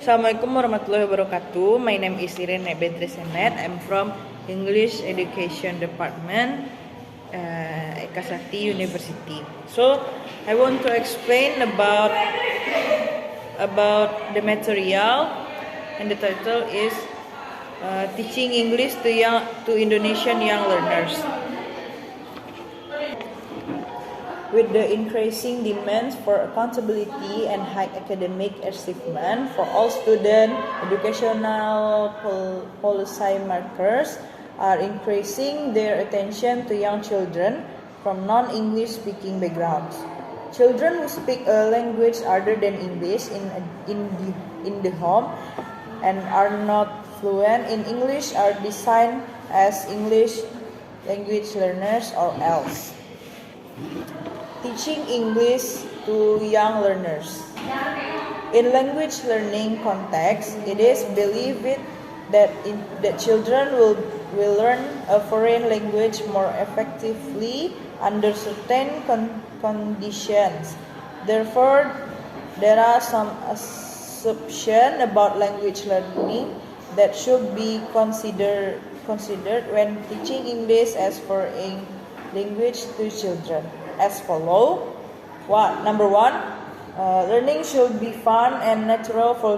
Assalamualaikum warahmatullahi wabarakatuh. My name is Irene betris semeth. I'm from English Education Department at Kasati University. So I want to explain about the material, and the title is Teaching English to Indonesian Young Learners. With the increasing demands for accountability and high academic achievement for all students, educational policy makers are increasing their attention to young children from non-English speaking backgrounds. Children who speak a language other than English in the home and are not fluent in English are designated as English language learners or ELLs. Teaching English to young learners. In language learning context, it is believed that children will learn a foreign language more effectively under certain conditions. Therefore, there are some assumptions about language learning that should be considered when teaching English as foreign language to children. As follows. Number one, learning should be fun and natural for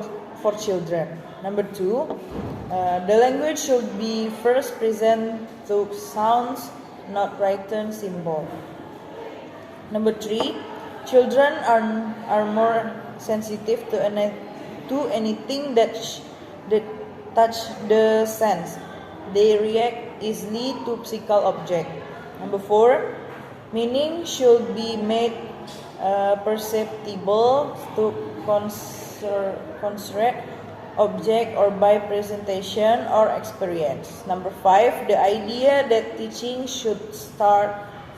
children. Number two, the language should be first present through sounds, not written symbol. Number three, children are more sensitive to anything that touch the sense. They react easily to physical object. Number four, meaning should be made perceptible to construct object or by presentation or experience. Number five, the idea that teaching should start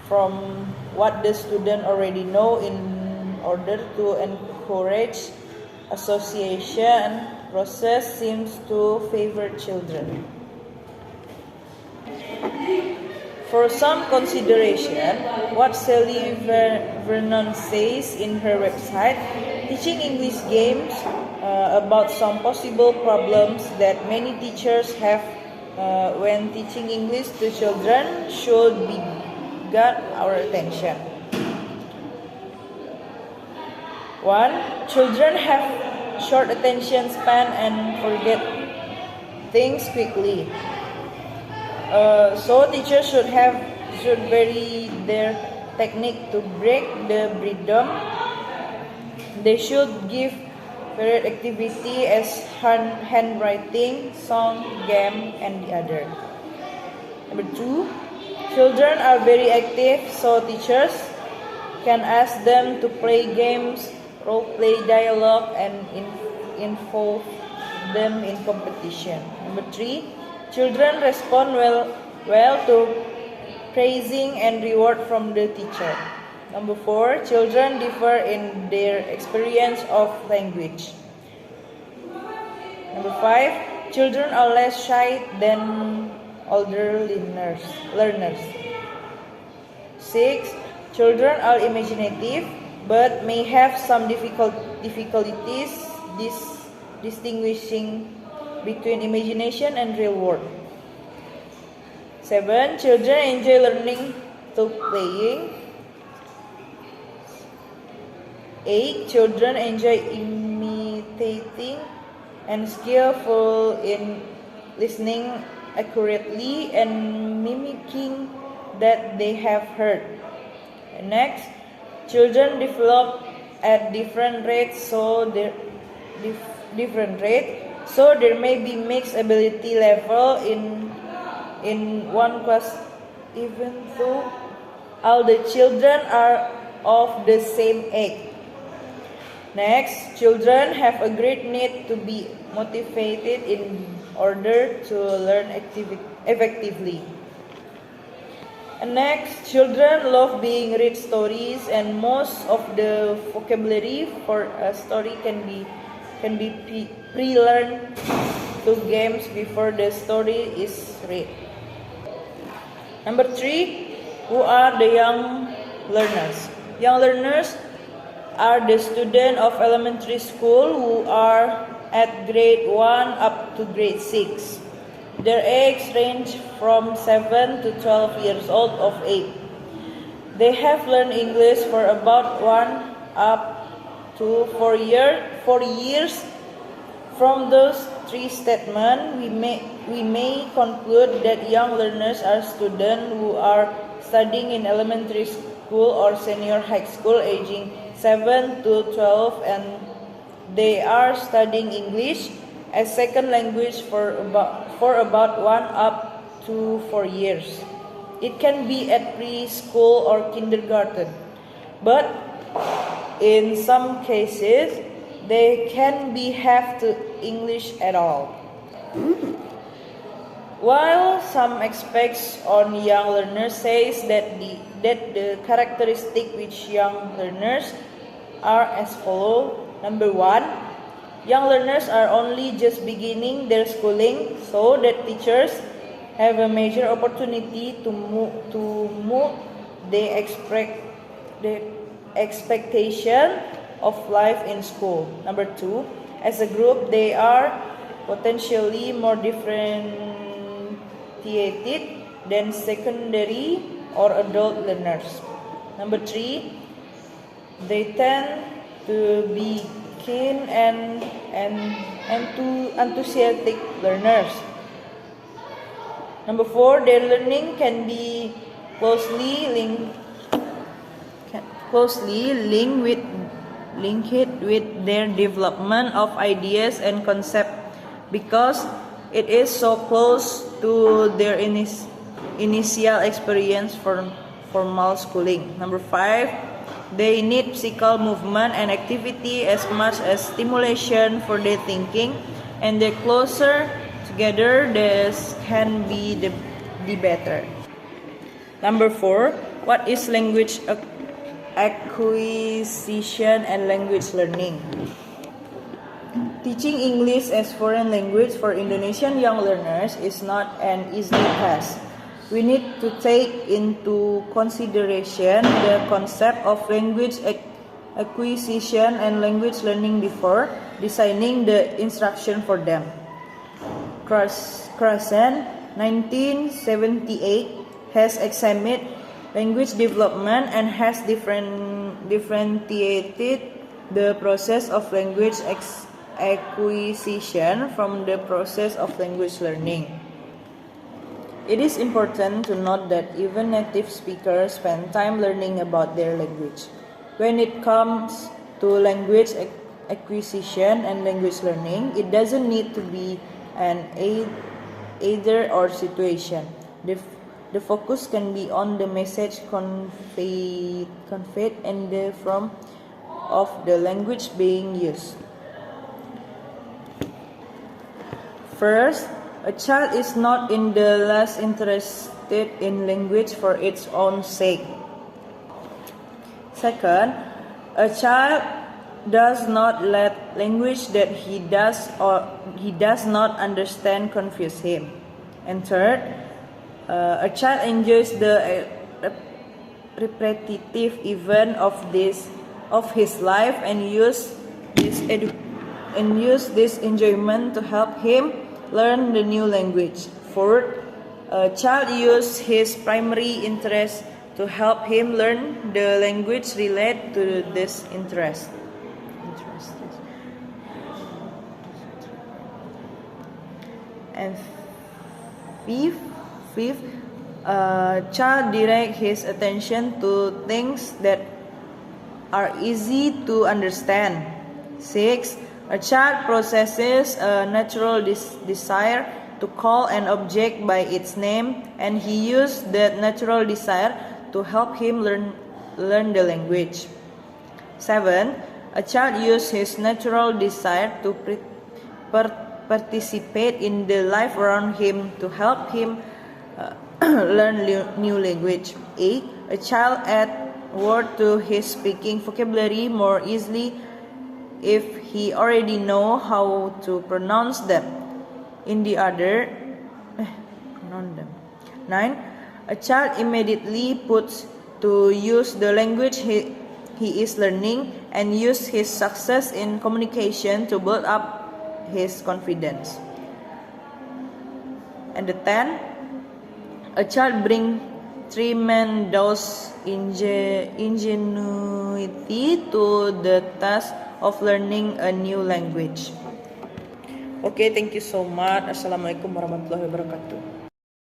from what the student already know in order to encourage association process seems to favor children. For some consideration, what Sally Vernon says in her website, teaching English games about some possible problems that many teachers have when teaching English to children should be got our attention. 1. Children have short attention span and forget things quickly. So teachers should vary their technique to break the rhythm. They should give varied activity as handwriting, song, game, and the other. Number 2, children are very active, so teachers can ask them to play games, role play dialogue, and involve them in competition. Number 3, children respond well to praising and reward from the teacher. Number 4, children differ in their experience of language. Number 5, children are less shy than older learners. 6, children are imaginative but may have some difficulties distinguishing between imagination and real world. 7. Children enjoy learning through playing. 8. Children enjoy imitating and skillful in listening accurately and mimicking that they have heard. And next, children develop at different rates, so there may be mixed ability level in one class, even though all the children are of the same age. Next, children have a great need to be motivated in order to learn effectively. And next, children love being read stories, and most of the vocabulary for a story can be pre-learned through games before the story is read. Number 3, who are the young learners? Young learners are the students of elementary school who are at grade 1 up to grade 6. Their age range from 7 to 12 years old of age. They have learned English for about 1 up to 4 years. From those three statements, we may conclude that young learners are students who are studying in elementary school or senior high school aging 7 to 12, and they are studying English as second language for about 1 up to 4 years. It can be at preschool or kindergarten, but in some cases, they can be have to English at all. While some aspects on young learners says that the characteristic which young learners are as follow. Number 1, young learners are only just beginning their schooling, so that teachers have a major opportunity to move the expectation of life in school. Number 2, as a group, they are potentially more differentiated than secondary or adult learners. Number 3, they tend to be keen and enthusiastic learners. Number 4, their learning can be closely linked with their development of ideas and concepts because it is so close to their initial experience for formal schooling. Number 5, they need physical movement and activity as much as stimulation for their thinking, and the closer together this can be, the better. Number 4, what is language acquisition and language learning? Teaching English as foreign language for Indonesian young learners is not an easy task. We need to take into consideration the concept of language acquisition and language learning before designing the instruction for them. Crescent, 1978, has examined language development and has differentiated the process of language acquisition from the process of language learning. It is important to note that even native speakers spend time learning about their language. When it comes to language acquisition and language learning, it doesn't need to be an either-or situation. The focus can be on the message conveyed and the form of the language being used. First, a child is not in the least interested in language for its own sake. Second, a child does not let language that he does not understand confuse him. And third, a child enjoys the repetitive event of his life and use this enjoyment to help him learn the new language. Fourth, a child uses his primary interest to help him learn the language related to this interest. And fifth, a child directs his attention to things that are easy to understand. 6. A child possesses a natural desire to call an object by its name, and he uses that natural desire to help him learn the language. 7. A child uses his natural desire to participate in the life around him to help him learn new language. 8. A child adds words to his speaking vocabulary more easily if he already knows how to pronounce them. 9. A child immediately puts to use the language he is learning and use his success in communication to build up his confidence. And the 10, a child brings tremendous ingenuity to the task of learning a new language. Okay, thank you so much. Assalamualaikum warahmatullahi wabarakatuh.